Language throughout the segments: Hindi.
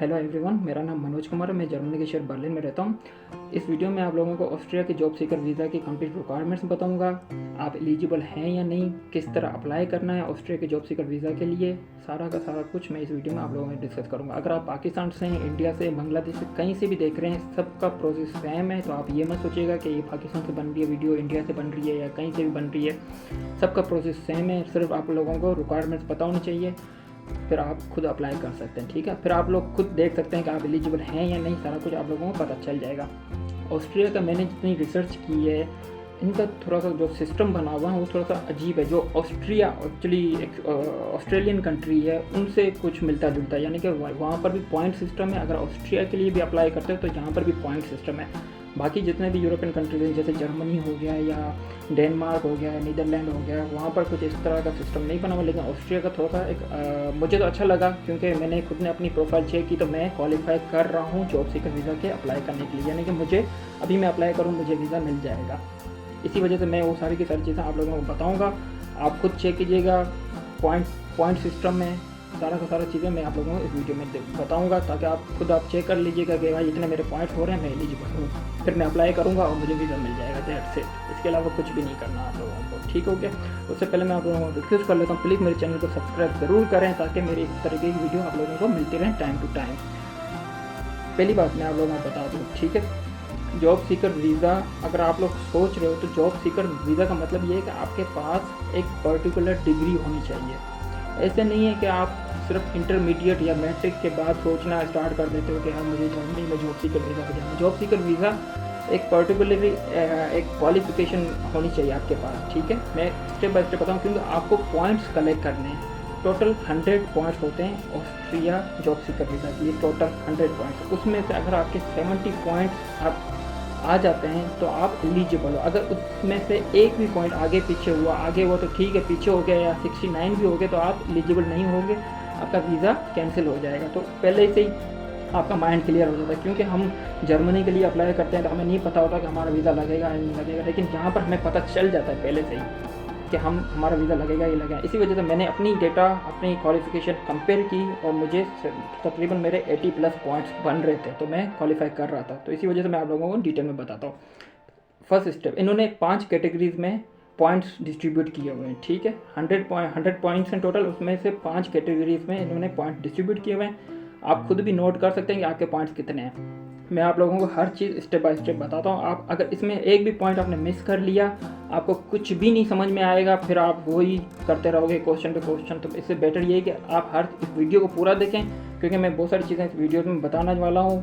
हेलो एवरीवन, मेरा नाम मनोज कुमार है। मैं जर्मनी के शहर बर्लिन में रहता हूँ। इस वीडियो में आप लोगों को ऑस्ट्रिया के जॉब सीकर वीज़ा की कंप्लीट रिक्वायरमेंट्स बताऊंगा। आप एलिजिबल हैं या नहीं, किस तरह अप्लाई करना है ऑस्ट्रिया के जॉब सीकर वीज़ा के लिए, सारा का सारा कुछ मैं इस वीडियो में आप लोगों में डिस्कस करूँगा। अगर आप पाकिस्तान से, इंडिया से, बांग्लादेश से, कहीं से भी देख रहे हैं, सबका प्रोसेस सेम है। तो आप ये मत सोचिएगा कि ये पाकिस्तान से बन रही है वीडियो, इंडिया से बन रही है या कहीं से भी बन रही है। सबका प्रोसेस सेम है। सिर्फ आप लोगों को रिक्वायरमेंट्स पता होनी चाहिए, फिर आप खुद अप्लाई कर सकते हैं। ठीक है, फिर आप लोग खुद देख सकते हैं कि आप एलिजिबल हैं या नहीं, सारा कुछ आप लोगों को पता चल जाएगा। ऑस्ट्रिया का मैंने जितनी रिसर्च की है, इनका थोड़ा सा जो सिस्टम बना हुआ है वो थोड़ा सा अजीब है। जो ऑस्ट्रिया एक्चुअली ऑस्ट्रेलियन कंट्री है, उनसे कुछ मिलता जुलता है, यानी कि वहाँ पर भी पॉइंट सिस्टम है। अगर ऑस्ट्रिया के लिए भी अप्लाई करते हो तो यहाँ पर भी पॉइंट सिस्टम है। बाकी जितने भी यूरोपियन कंट्रीज हैं, जैसे जर्मनी हो गया या डेनमार्क हो गया, नीदरलैंड हो गया, वहाँ पर कुछ इस तरह का सिस्टम नहीं बना हुआ। लेकिन ऑस्ट्रिया का थोड़ा सा एक मुझे तो अच्छा लगा, क्योंकि मैंने खुद ने अपनी प्रोफाइल चेक की तो मैं क्वालिफाई कर रहा हूँ जॉब सीकर वीज़ा के अप्लाई करने के लिए, यानी कि मुझे अभी मैं अप्लाई करूँ मुझे वीज़ा मिल जाएगा। इसी वजह से मैं वो सारी की सारी चीज़ें आप लोगों को बताऊँगा। आप खुद चेक कीजिएगा, पॉइंट सिस्टम में सारा का सारा चीज़ें मैं आप लोगों को इस वीडियो में बताऊंगा, ताकि आप खुद चेक कर लीजिएगा कि भाई इतने मेरे पॉइंट्स हो रहे हैं, मैं एलिजिबल हूँ। फिर मैं अप्लाई करूँगा और मुझे वीज़ा मिल जाएगा, दैट्स इट। इसके अलावा कुछ भी नहीं करना आप लोगों को। ठीक हो गया। उससे पहले मैं आप लोगों को रिक्वेस्ट कर लेता हूँ, प्लीज़ मेरे चैनल को सब्सक्राइब ज़रूर करें, ताकि मेरी इस तरीके की वीडियो आप लोगों को मिलती रहें टाइम टू टाइम। पहली बात मैं आप लोगों को बता दूँ, ठीक है, जॉब सीकर वीज़ा अगर आप लोग सोच रहे हो तो जॉब सीकर वीज़ा का मतलब ये है कि आपके पास एक पर्टिकुलर डिग्री होनी चाहिए। ऐसे नहीं है कि आप सिर्फ इंटरमीडिएट या मैट्रिक के बाद सोचना स्टार्ट कर देते हो कि हाँ मुझे जर्मनी में जॉब सीकर वीज़ा हो जाना। जॉब सीकर वीज़ा एक पर्टिकुलरली एक क्वालिफिकेशन होनी चाहिए आपके पास। ठीक है, मैं स्टेप बाय स्टेप बताऊँ, क्योंकि आपको पॉइंट्स कलेक्ट करने हैं। टोटल 100 पॉइंट्स होते हैं ऑस्ट्रिया जॉब सीकर वीज़ा के लिए, टोटल 100 पॉइंट्स। उसमें से अगर आपके 70 पॉइंट्स आप आ जाते हैं तो आप एलिजिबल हो। अगर उसमें से एक भी पॉइंट आगे पीछे हुआ, आगे हुआ तो ठीक है, पीछे हो गया या 69 भी हो गए तो आप एलिजिबल नहीं होंगे, आपका वीज़ा कैंसिल हो जाएगा। तो पहले से ही आपका माइंड क्लियर हो जाता है, क्योंकि हम जर्मनी के लिए अप्लाई करते हैं तो हमें नहीं पता होता कि हमारा वीज़ा लगेगा या नहीं लगेगा, लेकिन यहाँ पर हमें पता चल जाता है पहले से ही कि हमारा वीज़ा लगेगा या लगेगा। इसी वजह से मैंने अपनी डेटा, अपनी क्वालिफिकेशन कंपेयर की और मुझे तकरीबन मेरे 80+ पॉइंट्स बन रहे थे, तो मैं क्वालिफाई कर रहा था। तो इसी वजह से मैं आप लोगों को डिटेल में बताता हूँ। फर्स्ट स्टेप, इन्होंने 5 कैटेगरीज में पॉइंट्स डिस्ट्रीब्यूट किए हुए हैं। ठीक है, 100 पॉइंट्स हैं टोटल, उसमें से 5 कैटेगरीज में इन्होंने पॉइंट डिस्ट्रीब्यूट किए हुए हैं। आप खुद भी नोट कर सकते हैं कि आपके पॉइंट्स कितने हैं। मैं आप लोगों को हर चीज़ स्टेप बाय स्टेप बताता हूँ। आप अगर इसमें एक भी पॉइंट आपने मिस कर लिया, आपको कुछ भी नहीं समझ में आएगा, फिर आप वही करते रहोगे क्वेश्चन पे क्वेश्चन। तो इससे बेटर ये है कि आप हर इस वीडियो को पूरा देखें, क्योंकि मैं बहुत सारी चीज़ें इस वीडियो में बताने वाला हूँ,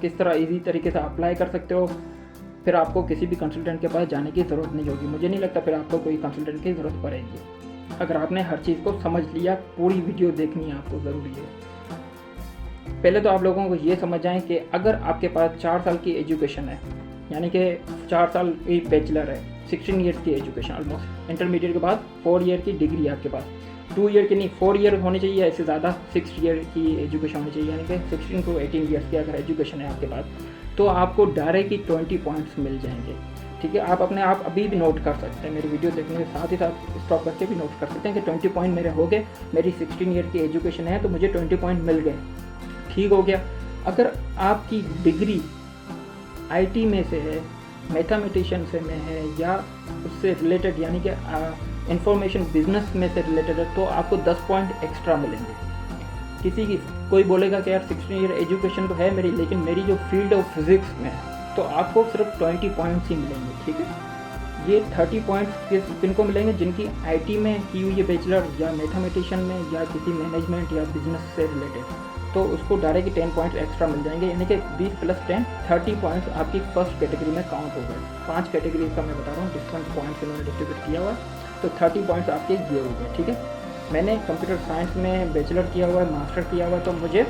किस तरह ईजी तरीके से अप्लाई कर सकते हो। फिर आपको किसी भी कंसल्टेंट के पास जाने की ज़रूरत नहीं होगी। मुझे नहीं लगता फिर आपको कोई कंसल्टेंट की ज़रूरत पड़ेगी, अगर आपने हर चीज़ को समझ लिया। पूरी वीडियो देखनी है आपको, ज़रूरी है। पहले तो आप लोगों को ये समझ जाएं कि अगर आपके पास 4 साल की एजुकेशन है, यानी कि 4 साल की बैचलर है, 16 ईयर्स की एजुकेशन ऑलमोस्ट, इंटरमीडिएट के बाद 4 ईयर की डिग्री है आपके पास, 2 ईयर की नहीं 4 ईयर होनी चाहिए, इससे ज़्यादा 6 ईयर की एजुकेशन होनी चाहिए, यानी कि 16 to 18 ईयर्स की अगर एजुकेशन है आपके पास, तो आपको डायरेक्टली 20 पॉइंट्स मिल जाएंगे। ठीक है, आप अपने आप अभी भी नोट कर सकते हैं, मेरी वीडियो देखने के साथ ही साथ स्टॉप करके भी नोट कर सकते हैं कि 20 पॉइंट मेरे हो गए, मेरी 16 ईयर की एजुकेशन है तो मुझे 20 पॉइंट मिल गए। ठीक हो गया। अगर आपकी डिग्री आईटी में से है, मैथमेटिशियन से में है या उससे रिलेटेड, यानी कि इंफॉर्मेशन बिजनेस में से रिलेटेड है, तो आपको 10 पॉइंट एक्स्ट्रा मिलेंगे। कोई बोलेगा कि यार 16 ईयर एजुकेशन तो है मेरी, लेकिन मेरी जो फील्ड ऑफ फिजिक्स में है, तो आपको सिर्फ 20 पॉइंट्स ही मिलेंगे। ठीक है, ये 30 पॉइंट्स किनको मिलेंगे, जिनकी आईटी में की हुई है बैचलर, या मैथमेटिशियन में, या किसी मैनेजमेंट या बिजनेस से रिलेटेड, तो उसको डायरेक्ट 10 पॉइंट्स एक्स्ट्रा मिल जाएंगे, यानी कि 20 + 10 30 पॉइंट्स आपकी फर्स्ट कैटेगरी में काउंट हो गए। 5 कैटेगरी का मैं बता रहा हूँ, डिफरेंट पॉइंट्स इन्होंने डिस्ट्रीब्यूट किया हुआ है, तो 30 पॉइंट्स आपके ये हो गए। ठीक है, मैंने कंप्यूटर साइंस में बैचलर किया हुआ है, मास्टर किया हुआ है, तो मुझे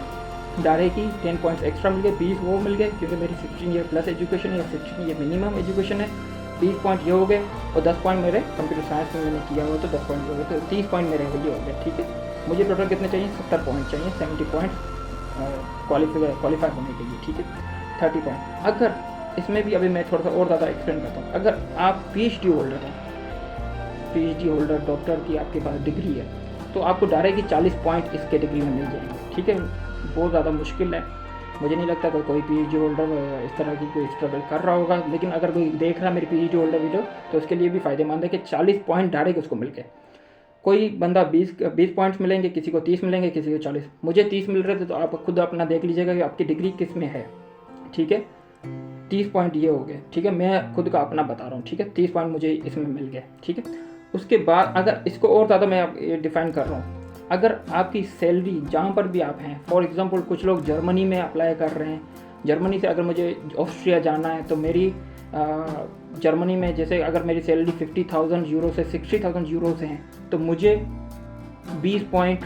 डायरेक्ट ही 10 पॉइंट्स एक्स्ट्रा मिल गए, 20 वो मिल गए, क्योंकि मेरी 16 ईयर प्लस एजुकेशन है, 16 ईयर मिनिमम एजुकेशन है। 20 पॉइंट ये हो गए, और 10 पॉइंट मेरे कंप्यूटर साइंस में मैंने किया हुआ, तो 10 पॉइंट हो गए, तो 30 पॉइंट मेरे ये हो गए। ठीक है, मुझे टोटल कितने चाहिए, 70 पॉइंट चाहिए, 70 पॉइंट क्वालिफाई होने के लिए। ठीक है, 30 पॉइंट। अगर इसमें भी अभी मैं थोड़ा सा और ज़्यादा एक्सप्लेन करता हूँ, अगर आप PhD होल्डर हैं, PhD डॉक्टर की आपके पास डिग्री है, तो आपको डायरेक्ट 40 पॉइंट इस कैटेगरी में मिल जाएंगे। ठीक है, बहुत ज़्यादा मुश्किल है। मुझे नहीं लगता कि कोई पीएचडी होल्डर इस तरह की कोई स्ट्रगल कर रहा होगा, लेकिन अगर कोई देख रहा है मेरी पीएचडी होल्डर वीडियो तो उसके लिए भी फ़ायदेमंद है कि 40 पॉइंट डायरेक्ट उसको मिल गए। कोई बंदा 20 पॉइंट्स मिलेंगे, किसी को 30 मिलेंगे, किसी को 40। मुझे 30 मिल रहे थे, तो आप खुद अपना देख लीजिएगा कि आपकी डिग्री किस में है, ठीक है। 30 पॉइंट ये हो गए, ठीक है, मैं खुद का अपना बता रहा हूँ, ठीक है। 30 पॉइंट मुझे इसमें मिल गए, ठीक है। उसके बाद अगर इसको और ज़्यादा मैं डिफाइन कर रहा हूँ, अगर आपकी सैलरी जहाँ पर भी आप हैं, फॉर एग्जांपल कुछ लोग जर्मनी में अप्लाई कर रहे हैं, जर्मनी से अगर मुझे ऑस्ट्रिया जाना है तो मेरी जर्मनी में जैसे अगर मेरी सैलरी 50,000 यूरो से 60,000 यूरो से हैं, तो मुझे 20 पॉइंट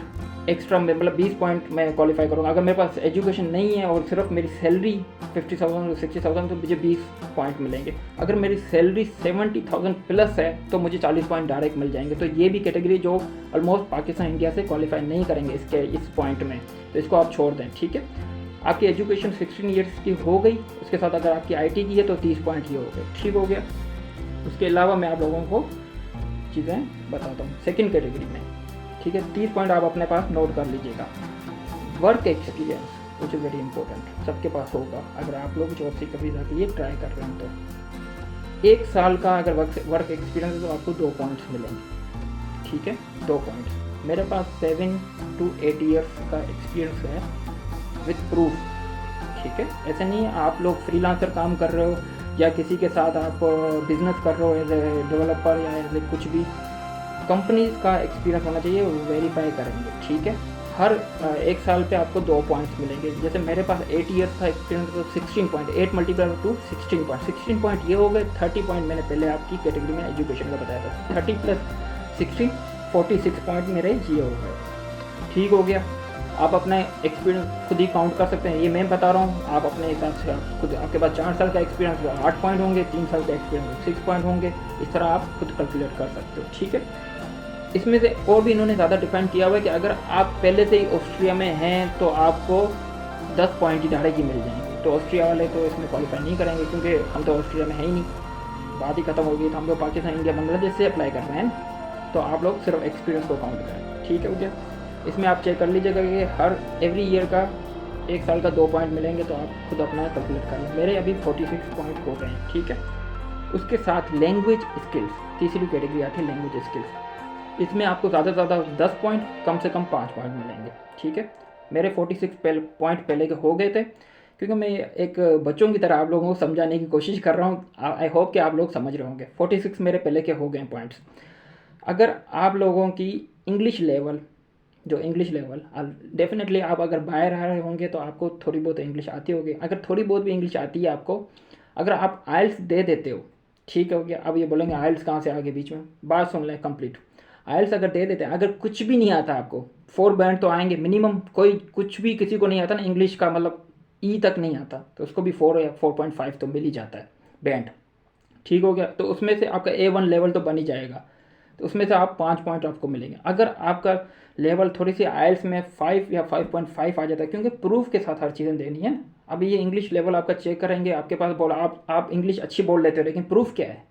एक्स्ट्रा में, मतलब 20 पॉइंट मैं क्वालिफाई करूँगा। अगर मेरे पास एजुकेशन नहीं है और सिर्फ मेरी सैलरी 50,000 60,000 तो मुझे 20 पॉइंट मिलेंगे। अगर मेरी सैलरी 70,000 प्लस है तो मुझे 40 पॉइंट डायरेक्ट मिल जाएंगे। तो ये भी कैटेगरी जो ऑलमोस्ट पाकिस्तान इंडिया से क्वालिफाई नहीं करेंगे इस पॉइंट में, तो इसको आप छोड़ दें, ठीक है। आपकी एजुकेशन 16 ईयर्स की हो गई, उसके साथ अगर आपकी आईटी की है तो 30 पॉइंट ये हो गए, ठीक हो गया। उसके अलावा मैं आप लोगों को चीज़ें बताता हूँ सेकंड कैटेगरी में, ठीक है। 30 पॉइंट आप अपने पास नोट कर लीजिएगा। Work experience which is very important, सबके पास होगा अगर आप लोग जॉब सीकर वीज़ा के लिए ट्राई कर रहे हैं तो। 1 साल का अगर वर्क एक्सपीरियंस है तो आपको 2 पॉइंट्स मिलेंगे, ठीक है, 2 पॉइंट्स। मेरे पास 7 to 8 ईयर्स का एक्सपीरियंस है विद प्रूफ, ठीक है। ऐसे नहीं आप लोग फ्रीलांसर काम कर रहे हो या किसी के साथ आप बिजनेस कर रहे हो एज ए डेवलपर या एज ए कुछ भी, कंपनी का एक्सपीरियंस होना चाहिए, वो वेरीफाई करेंगे, ठीक है। हर 1 साल पे आपको 2 पॉइंट्स मिलेंगे। जैसे मेरे पास 8 ईयर्स का एक्सपीरियंस तो 16 point, 8 multiply two 16 point, 16 point ये हो गए। 30 पॉइंट मैंने पहले आपकी कैटेगरी में एजुकेशन का बताया था, 30 प्लस 16 46 पॉइंट मेरे ये हो गए, ठीक हो गया। आप अपना एक्सपीरियंस खुद ही काउंट कर सकते हैं, ये मैं बता रहा हूँ, आप अपने हिसाब से आप खुद, आपके पास 4 साल का एक्सपीरियंस 8 पॉइंट होंगे, 3 साल का एक्सपीरियंस 6 पॉइंट होंगे, इस तरह आप खुद कैलकुलेट कर सकते हो, ठीक है। इसमें से और भी इन्होंने ज़्यादा डिफाइन किया हुआ है कि अगर आप पहले से ही ऑस्ट्रिया में हैं तो आपको 10 पॉइंट ही डायरेक्ट ही मिल जाएंगे। तो ऑस्ट्रिया वाले तो इसमें क्वालिफाई नहीं करेंगे क्योंकि हम तो ऑस्ट्रिया में है ही नहीं, बात ही खत्म हो गई। तो हम लोग पाकिस्तान इंडिया बांग्लादेश से अप्लाई कर रहे हैं, तो आप लोग सिर्फ एक्सपीरियंस को काउंट करें, ठीक है। मुझे इसमें आप चेक कर लीजिएगा कि हर एवरी ईयर का 1 साल का 2 पॉइंट मिलेंगे, तो आप खुद अपना कैलकुलेट कर लें। मेरे अभी 46 पॉइंट हो गए हैं, ठीक है। उसके साथ लैंग्वेज स्किल्स, तीसरी कैटेगरी आती है लैंग्वेज स्किल्स। इसमें आपको ज़्यादा से ज़्यादा 10 पॉइंट, कम से कम 5 पॉइंट मिलेंगे, ठीक है। मेरे 46 पॉइंट पहले के हो गए थे, क्योंकि मैं एक बच्चों की तरह आप लोगों को समझाने की कोशिश कर रहा हूँ। आई होप कि आप लोग समझ रहे होंगे। 46 मेरे पहले के हो गए पॉइंट्स। अगर आप लोगों की इंग्लिश लेवल, जो इंग्लिश लेवल, डेफिनेटली आप अगर बाहर आ रहे होंगे तो आपको थोड़ी बहुत इंग्लिश आती होगी। अगर थोड़ी बहुत भी इंग्लिश आती है आपको, अगर आप आइल्स दे देते हो, ठीक हो गया। अब ये बोलेंगे आइल्स कहाँ से आगे, बीच में बात सुन लें कंप्लीट। आइल्स अगर दे देते हैं, अगर कुछ भी नहीं आता आपको, 4 बैंड तो आएंगे मिनिमम। कोई कुछ भी किसी को नहीं आता ना इंग्लिश का, मतलब ई तक नहीं आता, तो उसको भी 4 या 4.5 तो मिल ही जाता है बैंड, ठीक हो गया। तो उसमें से आपका A1 लेवल तो बन ही जाएगा, तो उसमें से आप 5 पॉइंट आपको मिलेंगे। अगर आपका लेवल थोड़ी सी आइल्स में 5 या 5.5 आ जाता है, क्योंकि प्रूफ के साथ हर चीज़ें देनी है। अभी ये इंग्लिश लेवल आपका चेक करेंगे, आपके पास बोला आप इंग्लिश अच्छी बोल लेते हो, लेकिन प्रूफ क्या है?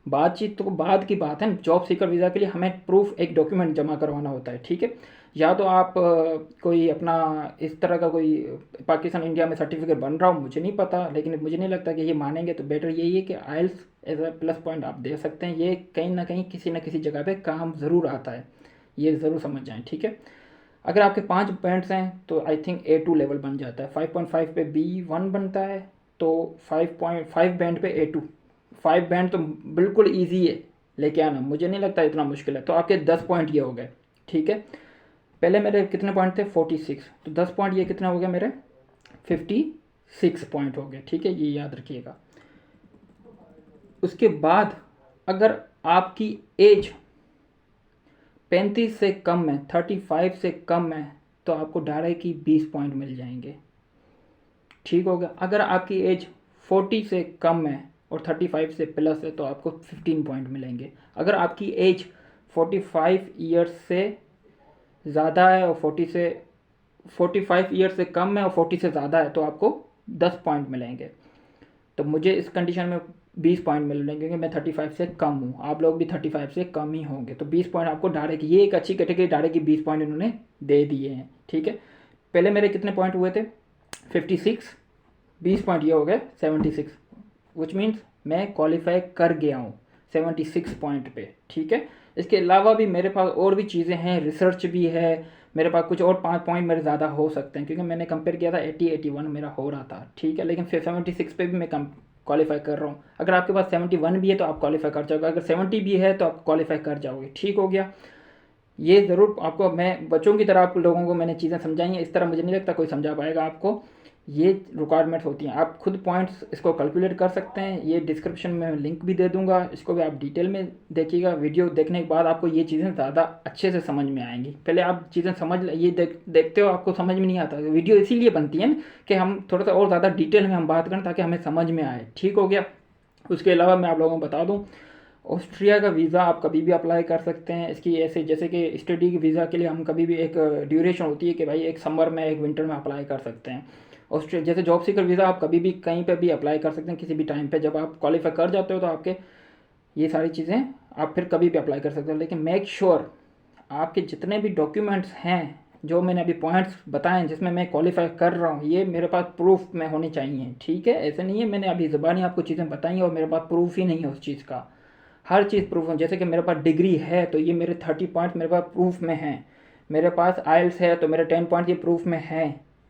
बातचीत तो बाद की बात है। जॉब सीकर वीज़ा के लिए हमें प्रूफ, एक डॉक्यूमेंट जमा करवाना होता है, ठीक है। या तो आप कोई अपना इस तरह का कोई पाकिस्तान इंडिया में सर्टिफिकेट बन रहा हो, मुझे नहीं पता, लेकिन मुझे नहीं लगता कि ये मानेंगे। तो बेटर यही है कि आइल्स एज अ प्लस पॉइंट आप दे सकते हैं। ये कहीं ना कहीं किसी न किसी जगह पे काम ज़रूर आता है, ये ज़रूर समझ जाएं, ठीक है। अगर आपके 5 पॉइंट्स हैं तो आई थिंक A2 लेवल बन जाता है। 5.5 पे B1 बनता है, तो 5.5 बैंड पे A2। 5 बैंड तो बिल्कुल ईजी है लेके आना, मुझे नहीं लगता इतना मुश्किल है। तो आपके 10 पॉइंट ये हो गए, ठीक है। पहले मेरे कितने पॉइंट थे? 46, तो 10 पॉइंट ये कितना हो गया मेरे? 56 पॉइंट हो गए, ठीक है, ये याद रखिएगा। उसके बाद अगर आपकी एज 35 से कम है, 35 से कम है, तो आपको डायरेक्ट ही 20 पॉइंट मिल जाएंगे, ठीक होगा। अगर आपकी एज 40 से कम है और 35 से प्लस है तो आपको 15 पॉइंट मिलेंगे। अगर आपकी एज 45 ईयर्स से ज़्यादा है और 45 ईयर्स से कम है और 40 से ज़्यादा है तो आपको 10 पॉइंट मिलेंगे। तो मुझे इस कंडीशन में 20 पॉइंट मिल रहे क्योंकि मैं 35 से कम हूँ, आप लोग भी 35 से कम ही होंगे। तो 20 पॉइंट आपको डायरेक्ट, ये एक अच्छी कैटेगरी, डायरेक्ट 20 पॉइंट इन्होंने दे दिए हैं, ठीक है। पहले मेरे कितने पॉइंट हुए थे 56, 20 पॉइंट ये हो गए 76, विच मीन्स मैं क्वालिफाई कर गया हूँ 76 पॉइंट पे, ठीक है। इसके अलावा भी मेरे पास और भी चीज़ें हैं, रिसर्च भी है, मेरे पास कुछ और 5 पॉइंट मेरे ज़्यादा हो सकते हैं, क्योंकि मैंने कंपेयर किया था 81 मेरा हो रहा था, ठीक है। लेकिन फिर 76 पे भी मैं क्वालिफाई कर रहा हूँ। अगर आपके पास 71 भी है तो आप क्वालिफाई कर जाओगे, अगर 70 भी है तो आप क्वालिफाई कर जाओगे, ठीक हो गया। ये ज़रूर आपको, मैं बच्चों की तरह आप लोगों को मैंने चीज़ें समझाई हैं, इस तरह मुझे नहीं लगता कोई समझा पाएगा आपको। ये रिक्वायरमेंट्स होती हैं, आप खुद पॉइंट्स इसको कैलकुलेट कर सकते हैं। ये डिस्क्रिप्शन में लिंक भी दे दूंगा, इसको भी आप डिटेल में देखिएगा। वीडियो देखने के बाद आपको ये चीज़ें ज़्यादा अच्छे से समझ में आएंगी। पहले आप चीज़ें समझ ये देखते हो, आपको समझ में नहीं आता। वीडियो इसीलिए बनती है कि हम थोड़ा सा और ज़्यादा डिटेल में हम बात करें ताकि हमें समझ में आए, ठीक हो गया। उसके अलावा मैं आप लोगों को बता दूँ, ऑस्ट्रिया का वीज़ा आप कभी भी अप्लाई कर सकते हैं। इसकी ऐसे जैसे कि स्टडी के वीज़ा के लिए हम कभी भी एक ड्यूरेशन होती है कि भाई एक समर में एक विंटर में अप्लाई कर सकते हैं। ऑस्ट्रिया जैसे जॉब सीकर वीज़ा आप कभी भी कहीं पे भी अप्लाई कर सकते हैं किसी भी टाइम पे। जब आप क्वालिफाई कर जाते हो तो आपके ये सारी चीज़ें आप फिर कभी भी अप्लाई कर सकते हो। लेकिन मेक श्योर आपके जितने भी डॉक्यूमेंट्स हैं, जो मैंने अभी पॉइंट्स बताए हैं जिसमें मैं क्वालिफाई कर रहा हूँ, ये मेरे पास प्रूफ में होने चाहिए, ठीक है। ऐसे नहीं है मैंने अभी ज़बानी आपको चीज़ें बताई और मेरे पास प्रूफ ही नहीं है उस चीज़ का। हर चीज़ प्रूफ है। जैसे कि मेरे पास डिग्री है तो ये मेरे 30 पॉइंट मेरे पास प्रूफ में हैं। मेरे पास आइल्स है तो मेरे 10 पॉइंट ये प्रूफ में हैं।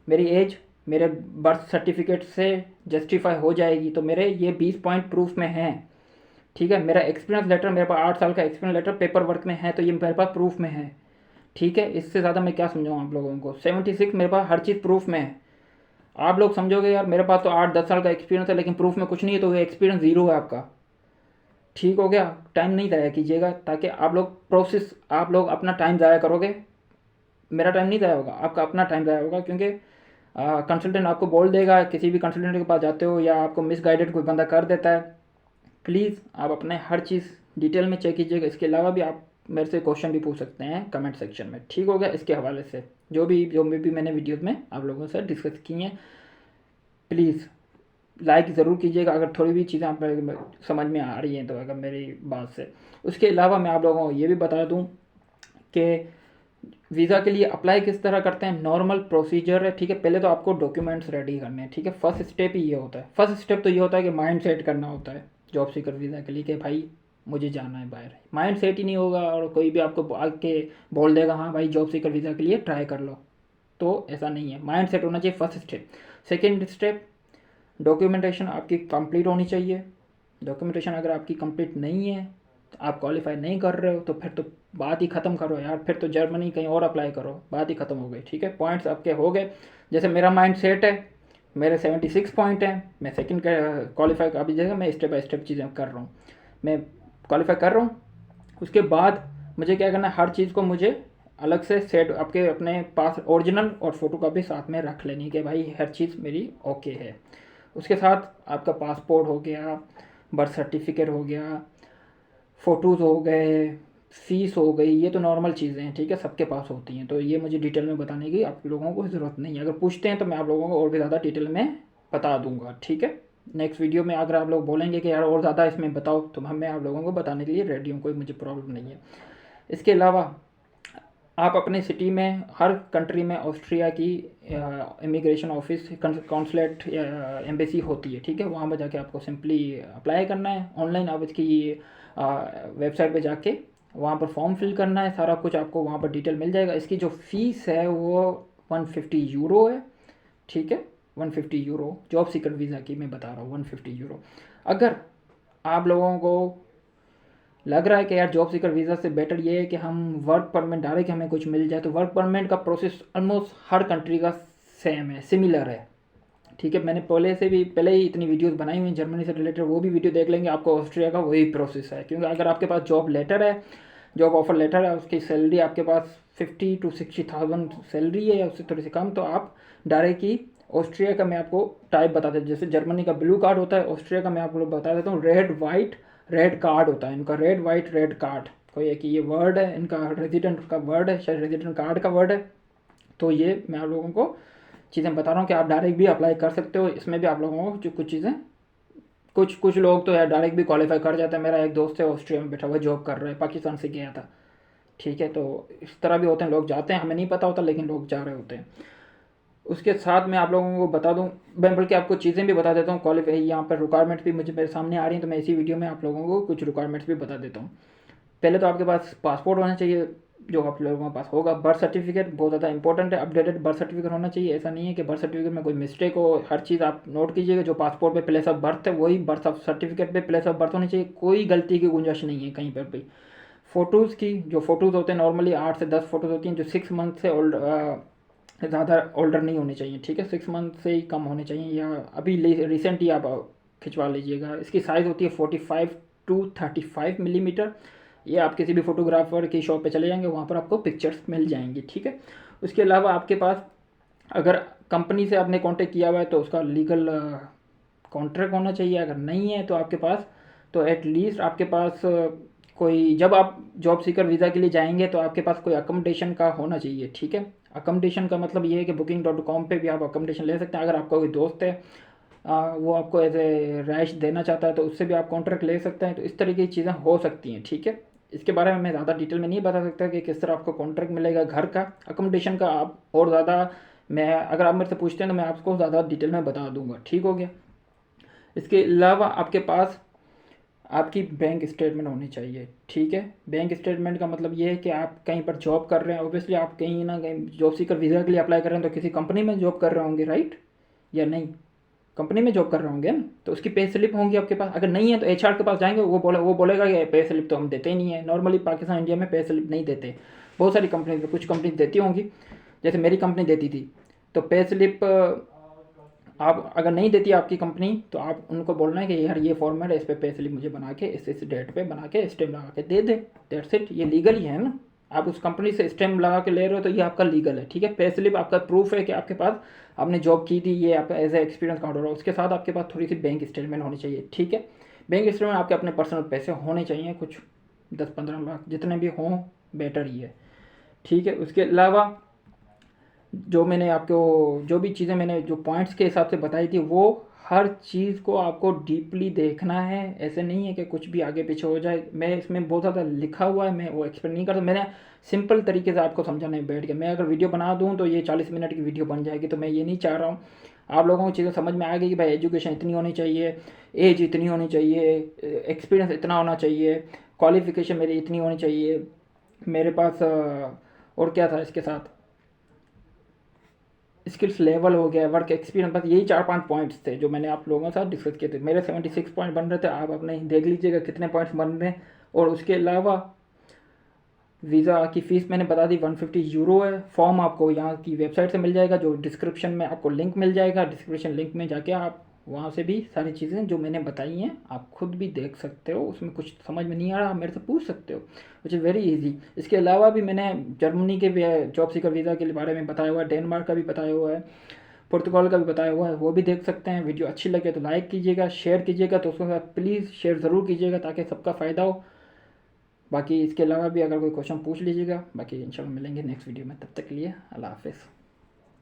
मेरी एज मेरे बर्थ सर्टिफिकेट से जस्टिफाई हो जाएगी तो मेरे ये 20 पॉइंट प्रूफ में हैं, ठीक है। मेरा एक्सपीरियंस लेटर, मेरे पास 8 साल का एक्सपीरियंस लेटर पेपर वर्क में है तो ये मेरे पास प्रूफ में है, ठीक है। इससे ज़्यादा मैं क्या समझाऊँ आप लोगों को। 76 मेरे पास हर चीज़ प्रूफ में है। आप लोग समझोगे यार मेरे पास तो 8-10 साल का एक्सपीरियंस है लेकिन प्रूफ में कुछ नहीं है, तो ये एक्सपीरियंस ज़ीरो है आपका, ठीक हो गया। टाइम नहीं ज़ाया कीजिएगा ताकि आप लोग अपना टाइम ज़ाया करोगे, मेरा टाइम नहीं ज़ाया होगा, आपका अपना टाइम ज़ाया होगा। क्योंकि कंसल्टेंट आपको बोल देगा, किसी भी कंसल्टेंट के पास जाते हो या आपको मिसगाइडेड कोई बंदा कर देता है, प्लीज़ आप अपने हर चीज़ डिटेल में चेक कीजिएगा। इसके अलावा भी आप मेरे से क्वेश्चन भी पूछ सकते हैं कमेंट सेक्शन में, ठीक हो गया। इसके हवाले से जो भी मैंने वीडियोज़ में आप लोगों से डिस्कस की हैं, प्लीज़ लाइक ज़रूर कीजिएगा अगर थोड़ी भी चीज़ें आप समझ में आ रही हैं तो, अगर मेरी बात से। उसके अलावा मैं आप लोगों को ये भी बता दूं कि वीज़ा के लिए अप्लाई किस तरह करते हैं। नॉर्मल प्रोसीजर है, ठीक है। पहले तो आपको डॉक्यूमेंट्स रेडी करने हैं, ठीक है। फर्स्ट स्टेप ही ये होता है। फर्स्ट स्टेप तो ये होता है कि माइंड सेट करना होता है जॉब सीकर वीज़ा के लिए कि भाई मुझे जाना है बाहर। माइंड सेट ही नहीं होगा और कोई भी आपको आके बोल देगा हाँ भाई जॉब सीकर वीज़ा के लिए ट्राई कर लो, तो ऐसा नहीं है। माइंड सेट होना चाहिए, first step. Second step, documentation आपकी कंप्लीट होनी चाहिए। डॉक्यूमेंटेशन अगर आपकी कंप्लीट नहीं है, आप क्वालिफाई नहीं कर रहे हो, तो फिर तो बात ही ख़त्म करो यार, फिर तो जर्मनी कहीं और अप्लाई करो, बात ही ख़त्म हो गई, ठीक है। पॉइंट्स आपके हो गए। जैसे मेरा माइंड सेट है, मेरे 76 पॉइंट हैं, मैं सेकंड क्वालिफाई अभी जैसे मैं स्टेप बाय स्टेप चीज़ें कर रहा हूँ, मैं क्वालिफाई कर रहा हूँ। उसके बाद मुझे क्या करना है, हर चीज़ को मुझे अलग से सेट आपके अपने पास ओरिजिनल और फ़ोटो कॉपी साथ में रख लेनी कि भाई हर चीज़ मेरी ओके है। उसके साथ आपका पासपोर्ट हो गया, बर्थ सर्टिफिकेट हो गया, फ़ोटोज़ हो गए, फ़ीस हो गई, ये तो नॉर्मल चीज़ें हैं, ठीक है, सबके पास होती हैं। तो ये मुझे डिटेल में बताने की आप लोगों को ज़रूरत नहीं है। अगर पूछते हैं तो मैं आप लोगों को और भी ज़्यादा डिटेल में बता दूंगा, ठीक है। नेक्स्ट वीडियो में अगर आप लोग बोलेंगे कि यार और ज़्यादा इसमें बताओ तो मैं आप लोगों को बताने के लिए रेडी हूँ, कोई मुझे प्रॉब्लम नहीं है। इसके अलावा आप अपने सिटी में, हर कंट्री में ऑस्ट्रिया की इमिग्रेशन ऑफिस, कॉन्सुलेट एम्बेसी होती है, ठीक है। वहाँ पर जाके आपको सिंपली अप्लाई करना है ऑनलाइन। आप इसकी वेबसाइट पे जाके वहाँ पर फॉर्म फिल करना है, सारा कुछ आपको वहाँ पर डिटेल मिल जाएगा। इसकी जो फ़ीस है वो 150 यूरो है, ठीक है। 150 यूरो जॉब सीकर वीज़ा की मैं बता रहा हूँ, 150 यूरो। अगर आप लोगों को लग रहा है कि यार जॉब सीकर वीज़ा से बेटर ये है कि हम वर्क परमिट डायरेक्ट हमें कुछ मिल जाए, तो वर्क परमिट का प्रोसेस ऑलमोस्ट हर कंट्री का सेम है, सिमिलर है, ठीक है। मैंने पहले ही इतनी वीडियोस बनाई हुई हैं जर्मनी से रिलेटेड, वो भी वीडियो देख लेंगे, आपको ऑस्ट्रिया का वही प्रोसेस है। क्योंकि अगर आपके पास जॉब लेटर है, जॉब ऑफर लेटर है, उसकी सैलरी आपके पास 50 to 60,000 सैलरी है या उससे थोड़ी सी कम, तो आप डायरेक्ट ही ऑस्ट्रिया का मैं आपको टाइप बता देता हूँ। जैसे जर्मनी का ब्लू कार्ड होता है, ऑस्ट्रिया का मैं आपको बता देता हूँ रेड वाइट रेड कार्ड होता है इनका, रेड वाइट रेड कार्ड। कोई है कि ये वर्ड है इनका, रेजिडेंट का वर्ड है, शायद रेजिडेंट कार्ड का वर्ड है। तो ये मैं आप लोगों को चीज़ें बता रहा हूँ कि आप डायरेक्ट भी अप्लाई कर सकते हो। इसमें भी आप लोगों को जो कुछ चीज़ें, कुछ लोग तो यार डायरेक्ट भी क्वालिफाई कर जाते हैं। मेरा एक दोस्त है ऑस्ट्रिया में बैठा हुआ जॉब कर रहा है, पाकिस्तान से गया था, ठीक है। तो इस तरह भी होते हैं, लोग जाते हैं, हमें नहीं पता होता लेकिन लोग जा रहे होते हैं। उसके साथ मैं आप लोगों को बता दूं, मैं बल्कि आपको चीज़ें भी बता देता हूँ, क्वालिफाई यहाँ पर रिक्वायरमेंट भी मुझे मेरे सामने आ रही हैं, तो मैं इसी वीडियो में आप लोगों को कुछ रिक्वायरमेंट्स भी बता देता हूँ। पहले तो आपके पास पासपोर्ट होना चाहिए, जो आप लोगों के पास होगा। बर्थ सर्टिफिकेट बहुत ज़्यादा इंपॉर्टेंट है, अपडेटेड बर्थ सर्टिफिकेट होना चाहिए। ऐसा नहीं है कि बर्थ सर्टिफिकेट में कोई मिस्टेक हो, हर चीज़ आप नोट कीजिएगा। जो पासपोर्ट पे प्लेस ऑफ बर्थ है वही बर्थ सर्टिफिकेट पे प्लेस ऑफ बर्थ होनी चाहिए, कोई गलती की गुंजाइश नहीं है कहीं पर भी। फ़ोटोज़ की, जो फ़ोटोज़ होते हैं नॉर्मली 8 से 10 फ़ोटोज़ होती हैं, जो 6 मंथ से ज़्यादा ओल्डर नहीं होने चाहिए, ठीक है, 6 मंथ से ही कम होने चाहिए, या अभी रिसेंट ही आप खिंचवा लीजिएगा। इसकी साइज़ होती है 45 टू 35 मिलीमीटर। ये आप किसी भी फोटोग्राफर की शॉप पे चले जाएंगे, वहाँ पर आपको पिक्चर्स मिल जाएंगी, ठीक है। उसके अलावा आपके पास अगर कंपनी से आपने कॉन्टेक्ट किया हुआ है तो उसका लीगल कॉन्ट्रैक्ट होना चाहिए। अगर नहीं है तो आपके पास, तो एटलीस्ट आपके पास कोई, जब आप जॉब सीकर वीज़ा के लिए जाएंगे तो आपके पास कोई अकोमोडेशन का होना चाहिए, ठीक है। अकोमोडेशन का मतलब ये है कि booking.com पे भी आप अकोमोडेशन ले सकते हैं। अगर आपका कोई दोस्त है वो आपको एज ए रैश देना चाहता है तो उससे भी आप कॉन्ट्रैक्ट ले सकते हैं। तो इस तरीके की चीज़ें हो सकती हैं, ठीक है। इसके बारे में मैं ज़्यादा डिटेल में नहीं बता सकता कि किस तरह आपको कॉन्ट्रैक्ट मिलेगा घर का, अकोमोडेशन का। आप और ज़्यादा, मैं अगर आप मेरे से पूछते हैं तो मैं आपको ज़्यादा डिटेल में बता दूंगा, ठीक हो गया। इसके अलावा आपके पास आपकी बैंक स्टेटमेंट होनी चाहिए, ठीक है। बैंक स्टेटमेंट का मतलब ये है कि आप कहीं पर जॉब कर रहे हैं, ऑब्वियसली आप कहीं ना कहीं जॉब सीकर वीज़ा के लिए अप्लाई कर रहे हैं तो किसी कंपनी में जॉब कर रहे होंगे, राइट या नहीं? कंपनी में जॉब कर रहे होंगे ना, तो उसकी पे स्लिप होंगी आपके पास। अगर नहीं है तो एचआर के पास जाएंगे, वो बोलेगा कि पे स्लिप तो हम देते ही नहीं है। नॉर्मली पाकिस्तान इंडिया में पे स्लिप नहीं देते, बहुत सारी कंपनी, कुछ कंपनी देती होंगी, जैसे मेरी कंपनी देती थी। तो पे स्लिप आप अगर नहीं देती आपकी कंपनी तो आप उनको बोलना है कि यार ये फॉर्मेट है, इस पे स्लिप मुझे बना के इस डेट पे बना के स्टैम्प लगा के दे दे, दैट्स इट। ये लीगल ही है ना, आप उस कंपनी से स्टैम्प लगा के ले रहे हो तो ये आपका लीगल है, ठीक है। पे स्लिप आपका प्रूफ है कि आपके पास आपने जॉब की थी, ये आपका एज ए एक्सपीरियंस काउंट हो रहा है। उसके साथ आपके पास थोड़ी सी बैंक स्टेटमेंट होनी चाहिए, ठीक है। बैंक स्टेटमेंट आपके अपने पर्सनल पैसे होने चाहिए, कुछ 10-15 लाख जितने भी हों बेटर ही है, ठीक है। उसके अलावा जो मैंने आपको, जो भी चीज़ें मैंने जो पॉइंट्स के हिसाब से बताई थी, वो हर चीज़ को आपको डीपली देखना है। ऐसे नहीं है कि कुछ भी आगे पीछे हो जाए। मैं इसमें बहुत ज़्यादा लिखा हुआ है, मैं वो एक्सप्लेन नहीं करता। मैंने सिंपल तरीके से आपको समझाने बैठ के, मैं अगर वीडियो बना दूँ तो ये 40 मिनट की वीडियो बन जाएगी, तो मैं ये नहीं चाह रहा हूँ। आप लोगों को चीज़ें समझ में आ गई कि भाई एजुकेशन इतनी होनी चाहिए, एज इतनी होनी चाहिए, एक्सपीरियंस इतना होना चाहिए, क्वालिफिकेशन मेरी इतनी होनी चाहिए, मेरे पास और क्या था इसके साथ, स्किल्स लेवल हो गया, वर्क एक्सपीरियंस, बस यही 4-5 पॉइंट्स थे जो मैंने आप लोगों के साथ डिस्कस किए थे। मेरे 76 पॉइंट बन रहे थे, आप अपने देख लीजिएगा कितने पॉइंट्स बन रहे हैं। और उसके अलावा वीज़ा की फ़ीस मैंने बता दी, 150 यूरो है। फॉर्म आपको यहाँ की वेबसाइट से मिल जाएगा, जो डिस्क्रिप्शन में आपको लिंक मिल जाएगा। डिस्क्रिप्शन लिंक में जाके आप वहाँ से भी सारी चीज़ें जो मैंने बताई हैं आप खुद भी देख सकते हो। उसमें कुछ समझ में नहीं आ रहा आप मेरे से पूछ सकते हो, विच इज़ वेरी इजी। इसके अलावा भी मैंने जर्मनी के जॉब सीकर वीज़ा के बारे में बताया हुआ है, डेनमार्क का भी बताया हुआ है, पुर्तगाल का भी बताया हुआ है, वो भी देख सकते हैं। वीडियो अच्छी लगे तो लाइक कीजिएगा, शेयर कीजिएगा दोस्तों के साथ, प्लीज़ शेयर ज़रूर कीजिएगा ताकि सबका फ़ायदा हो। बाकी इसके अलावा भी अगर कोई क्वेश्चन पूछ लीजिएगा। बाकी इंशाल्लाह मिलेंगे नेक्स्ट वीडियो में, तब तक के लिए अल्लाह हाफ़िज़।